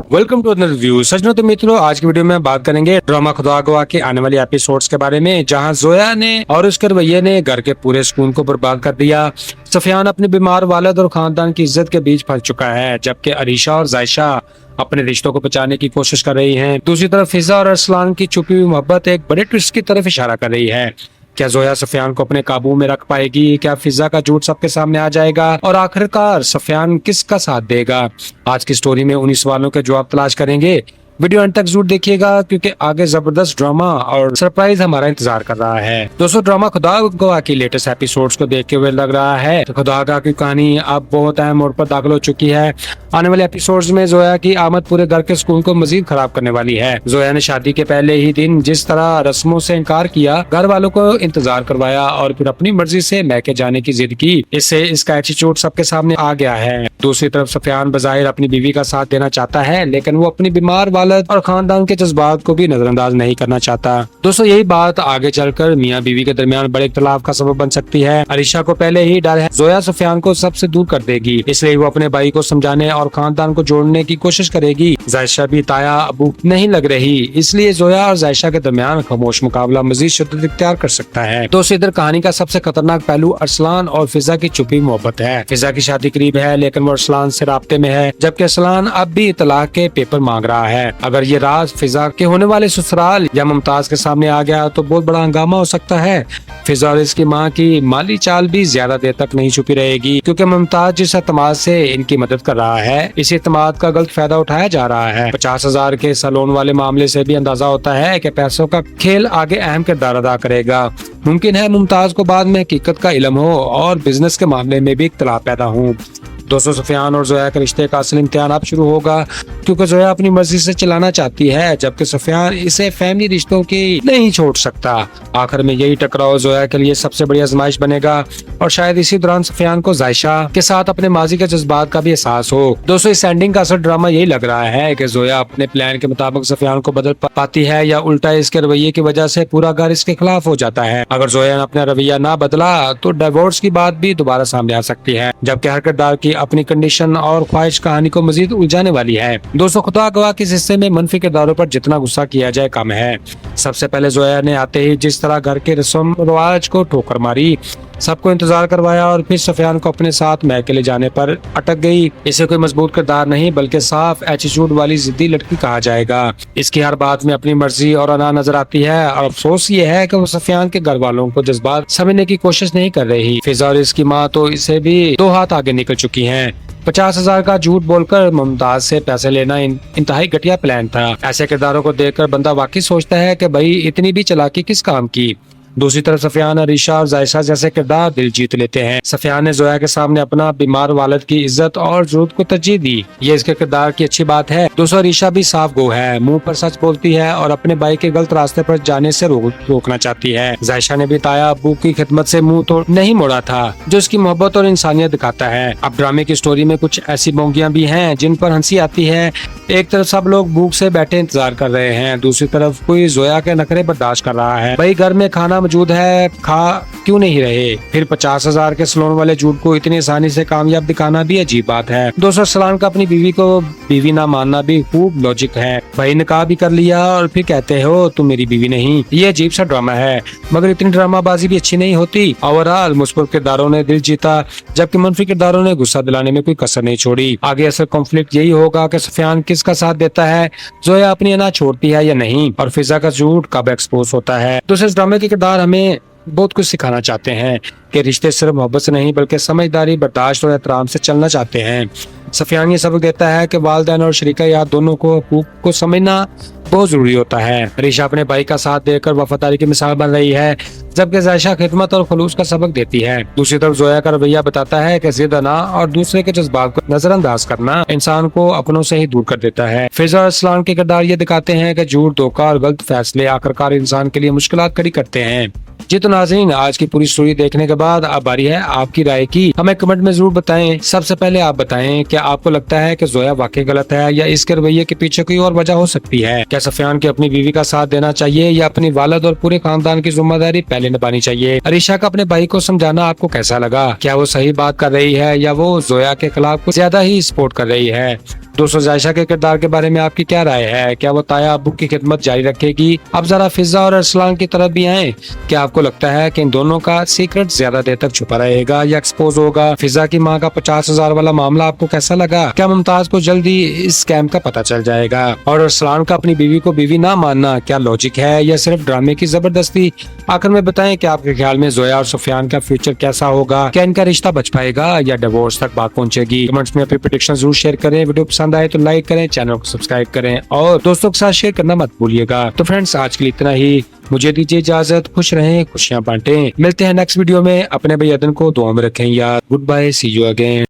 Welcome to another review. सज्जनों तो मित्रों, आज की वीडियो में बात करेंगे ड्रामा खुदा गवाह के आने वाले एपिसोड्स के बारे में, जहां जोया ने और उसके रवैये ने घर के पूरे सुकून को बर्बाद कर दिया। सफियान अपने बीमार वालिद और खानदान की इज्जत के बीच फंस चुका है, जबकि अरीशा और जायशा अपने रिश्तों को बचाने की कोशिश कर रही हैं। दूसरी तरफ फिजा और अरसलान की छुपी हुई मोहब्बत एक बड़े ट्विस्ट की तरफ इशारा कर रही है। क्या जोया सफियान को अपने काबू में रख पाएगी? क्या फिजा का झूठ सबके सामने आ जाएगा? और आखिरकार सफियान किसका साथ देगा? आज की स्टोरी में उन्हीं सवालों के जवाब तलाश करेंगे। वीडियो अंत तक जरूर देखिएगा, क्योंकि आगे जबरदस्त ड्रामा और सरप्राइज हमारा इंतजार कर रहा है। दोस्तों, ड्रामा खुदा गवाह की लेटेस्ट एपिसोड्स को देखते हुए लग रहा है तो खुदा गवाह की कहानी अब बहुत अहम मोड़ पर दाखिल हो चुकी है। आने वाले एपिसोड्स में जोया की आमद पूरे घर के सुकून को मजीद खराब करने वाली है। जोया ने शादी के पहले ही दिन जिस तरह रस्मों से इनकार किया, घर वालों को इंतजार करवाया और फिर अपनी मर्जी से मैके जाने की जिद की, इससे इसका एटीट्यूड सबके सामने आ गया है। दूसरी तरफ सफियान बजाहिर अपनी बीवी का साथ देना चाहता है, लेकिन वो अपनी बीमार और खानदान के जज्बात को भी नजरअंदाज नहीं करना चाहता। दोस्तों, यही बात आगे चलकर मियां बीवी के दरमियान बड़े इख्तिलाफ का सबब बन सकती है। अरीशा को पहले ही डर है जोया सफियान को सबसे दूर कर देगी, इसलिए वो अपने भाई को समझाने और खानदान को जोड़ने की कोशिश करेगी। जायशा भी ताया अबू नहीं लग रही, इसलिए जोया और जायशा के दरमियान खामोश मुकाबला मजीद शिद्दत इख्तियार कर सकता है। दोस्तों, इधर कहानी का सबसे खतरनाक पहलू अरसलान और फिजा की छुपी मोहब्बत है। फिजा की शादी करीब है, लेकिन वो अरसलान से राब्ते में है, जबकि अरसलान अब भी तलाक के पेपर मांग रहा है। अगर ये राज फिजा के होने वाले ससुराल या मुमताज के सामने आ गया तो बहुत बड़ा हंगामा हो सकता है। फिजा और इसकी मां की माली चाल भी ज्यादा देर तक नहीं छुपी रहेगी, क्योंकि मुमताज जिस एतमाद से इनकी मदद कर रहा है, इस एतमाद का गलत फायदा उठाया जा रहा है। 50,000 के सैलून वाले मामले से भी अंदाजा होता है कि पैसों का खेल आगे अहम किरदार अदा करेगा। मुमकिन है मुमताज को बाद में हकीकत का इल्म हो और बिजनेस के मामले में भी इख्तिलाफ पैदा हो। दोस्तों, सफियान और जोया के रिश्ते का असल इम्तिहान अब शुरू होगा, क्योंकि जोया अपनी मर्जी से चलाना चाहती है, जबकि सफियान इसे फैमिली रिश्तों की नहीं छोड़ सकता। आखिर में यही टकराव जोया के लिए सबसे बड़ी आजमाइश बनेगा, और शायद इसी दौरान सफियान को जायशा के साथ अपने माजी के जज्बात का भी एहसास हो। दोस्तों, इस एंडिंग का असर ड्रामा यही लग रहा है कि जोया अपने प्लान के मुताबिक सफियान को बदल पाती है, या उल्टा इसके रवैये की वजह से पूरा घर इसके खिलाफ हो जाता है। अगर जोया ने अपना रवैया ना बदला तो डिवोर्स की बात भी दोबारा सामने आ सकती है, जबकि हर किरदार की अपनी कंडीशन और ख्वाहिश कहानी को मजीद उलझाने वाली है। दोस्तों, खुदा गवाह के हिस्से में मनफी किरदारों पर जितना गुस्सा किया जाए कम है। सबसे पहले जोया ने आते ही जिस तरह घर के रस्म रिवाज को ठोकर मारी, सबको इंतजार करवाया और फिर सफियान को अपने साथ मैके ले जाने पर अटक गई। इसे कोई मजबूत किरदार नहीं, बल्कि साफ एटीट्यूड वाली जिद्दी लड़की कहा जाएगा। इसकी हर बात में अपनी मर्जी और अना नजर आती है, और अफसोस ये है कि वो सफियान के घर वालों को जज्बात समझने की कोशिश नहीं कर रही। फिजा और इसकी माँ तो इसे भी 2 हाथ आगे निकल चुकी हैं। 50,000 का झूठ बोलकर मुमताज से पैसे लेना इंतहाई घटिया प्लान था। ऐसे किरदारों को देखकर बंदा वाकई सोचता है कि भाई इतनी भी चालाकी किस काम की। दूसरी तरफ सफियान, अरीशा और जायशा जैसे किरदार दिल जीत लेते हैं। सफियान ने जोया के सामने अपना बीमार वालिद की इज्जत और जरूरत को तरजीह दी, ये इसके किरदार की अच्छी बात है। दोस्तों, अरीशा भी साफ गो है, मुंह पर सच बोलती है और अपने भाई के गलत रास्ते पर जाने से रोकना चाहती है। जायशा ने भी ताया अब्बू की खिदमत से मुंह तो नहीं मोड़ा था, जो इसकी मोहब्बत और इंसानियत दिखाता है। अब ड्रामे की स्टोरी में कुछ ऐसी बोंगियां भी हैं जिन पर हंसी आती है। एक तरफ सब लोग भूख से बैठे इंतजार कर रहे हैं, दूसरी तरफ कोई जोया के नखरे बर्दाश्त कर रहा है। भाई घर में खाना मौजूद है, खा क्यों नहीं रहे? फिर 50,000 के सैलून वाले झूठ को इतनी आसानी से कामयाब दिखाना भी अजीब बात है। दोस्तों, सलान का अपनी बीवी को बीवी ना मानना भी खूब लॉजिक है। भाई निकाह भी कर लिया और फिर कहते हो तुम मेरी बीवी नहीं। ये अजीब सा ड्रामा है, मगर इतनी ड्रामाबाजी भी अच्छी नहीं होती। ओवरऑल मुस्बत किरदारों ने दिल जीता, जबकि मनफी किरदारों ने गुस्सा दिलाने में कोई कसर नहीं छोड़ी। आगे असल कॉन्फ्लिक्ट यही होगा कि सफियान किसका साथ देता है, जोया अपनी अना छोड़ती है या नहीं, और फिजा का झूठ कब एक्सपोज होता है। दोस्तों, इस ड्रामे के किरदार हमें बहुत कुछ सिखाना चाहते हैं कि रिश्ते सिर्फ मोहब्बत से नहीं, बल्कि समझदारी, बर्दाश्त और एहतराम से चलना चाहते हैं। सफियान ये सबक देता है कि वालिदैन और शरीका यार दोनों को हुकूक को समझना बहुत जरूरी होता है। अरीशा अपने भाई का साथ देकर वफादारी की मिसाल बन रही है, जबकि जायशा खिदमत और खलूस का सबक देती है। दूसरी तरफ जोया का रवैया बताता है कि जिद ना और दूसरे के जज्बात को नजरअंदाज करना इंसान को अपनों से ही दूर कर देता है। फिजा और अरसलान के किरदार ये दिखाते हैं कि झूठ, धोखा और गलत फैसले आखिरकार इंसान के लिए मुश्किलात खड़ी करते हैं। जी तो नाज़रीन, आज की पूरी स्टोरी देखने के बाद अब बारी है आपकी राय की। हमें कमेंट में जरूर बताएं। सबसे पहले आप बताएं, क्या आपको लगता है कि जोया वाकई गलत है, या इसके रवैये के पीछे कोई और वजह हो सकती है? क्या क्या सफियान को अपनी बीवी का साथ देना चाहिए या अपनी वालिद और पूरे खानदान की जिम्मेदारी पहले निभानी चाहिए? अरीशा का अपने भाई को समझाना आपको कैसा लगा? क्या वो सही बात कर रही है या वो जोया के खिलाफ कुछ ज्यादा ही सपोर्ट कर रही है? दोस्तों, जायशा के किरदार के बारे में आपकी क्या राय है? क्या वो ताया अब्बू की खिदमत जारी रखेगी? अब जरा फिजा और अरसलान की तरफ भी आए। क्या आपको लगता है कि इन दोनों का सीक्रेट ज्यादा देर तक छुपा रहेगा या एक्सपोज होगा? फिजा की मां का 50,000 वाला मामला आपको कैसा लगा? क्या मुमताज को जल्दी इस स्कैम का पता चल जाएगा? और अरसलान का अपनी बीवी को बीवी ना मानना क्या लॉजिक है या सिर्फ ड्रामे की जबरदस्ती? आखिर में बताएं कि आपके ख्याल में जोया और सुफियान का फ्यूचर कैसा होगा? क्या इनका रिश्ता बच पाएगा या डिवोर्स तक बात पहुंचेगी? कमेंट्स में अपनी प्रेडिक्शन जरूर शेयर करें। वीडियो पसंद आए तो लाइक करें, चैनल को सब्सक्राइब करें और दोस्तों के साथ शेयर करना मत भूलिएगा। तो फ्रेंड्स, आज के लिए इतना ही। मुझे दीजिए इजाजत। खुश रहें, खुशियां बांटें। मिलते हैं नेक्स्ट वीडियो में। अपने भाई अदन को दुआ में रखें यार। Good bye, see you again.